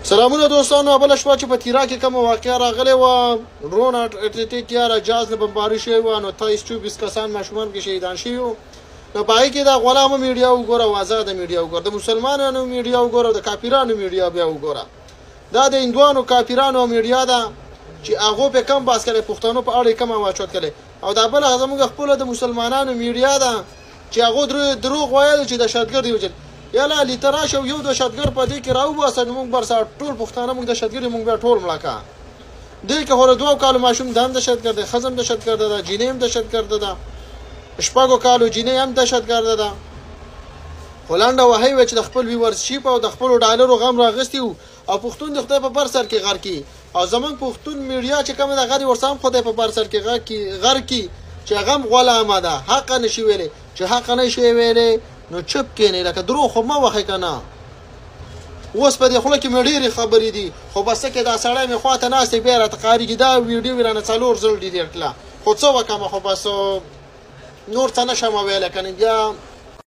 سلامونه دوستانو، بله شپه چې په تیرا کې کومه واقعه راغلې وه، ډرون اټلیټیک یا جهاز نه بمباري شوی وه، نو 23-24 کسان ماشومان کې شهیدان شوي وو. نو په هغې کې د غلامه میډیا وګوره او ازاده میډیا وګوره، د مسلمانانو میډیا وګوره او د کافرانو میډیا بیا وګوره. دا د هندوانو کافرانو میډیا ده چې هغو پې کم بحث کړی، پښتنو په اړه یې کم واچوت کړی. او دا بله زموږ خپله د مسلمانانو میډیا ده چې هغو دروغ ویل چې دهشتګرد یې وجل. یاله علي ته راشه یو دهشتګرد په دې کې راوباسه، نو موږ برسه ټول پښتانه موږ دهشتګرد یو، موږ بیا ټول مړه که. دې کې خو د 2 کالو ماشوم دا هم دهشتګرد دی، ښځه هم دهشتګرده ده، جینۍ هم دهشتګرده ده، 6 کالو جینۍ هم دهشتګرده ده. خو لنډه وهی وه چې د خپل ویورشیپ او د خپلو ډالرو غم راغستی وو، او پښتون د خدای په بر سر کې غر کي. او زمونږ پښتون میډیا چې کومه ده هغه دې ورسره هم خدای په بر سر کې غر کي چې هغه هم غلامه ده، حق نه شي ویلی. چې حق نه شي ویلی نو چپ کېنئ، لکه دروغ خو مه وښئ که نه. اوس په دې خوله کې مې ډېرې خبرې دي، خو بس څه کې دا سړی مې خوا ته ناست دی، بیا یې راته قارېږي. دا ویډیو مې رانه 4 ځل ډیلیټ کړه، خو څه وکړمه، خو بس نور څه نه شم ویلی که نه بیا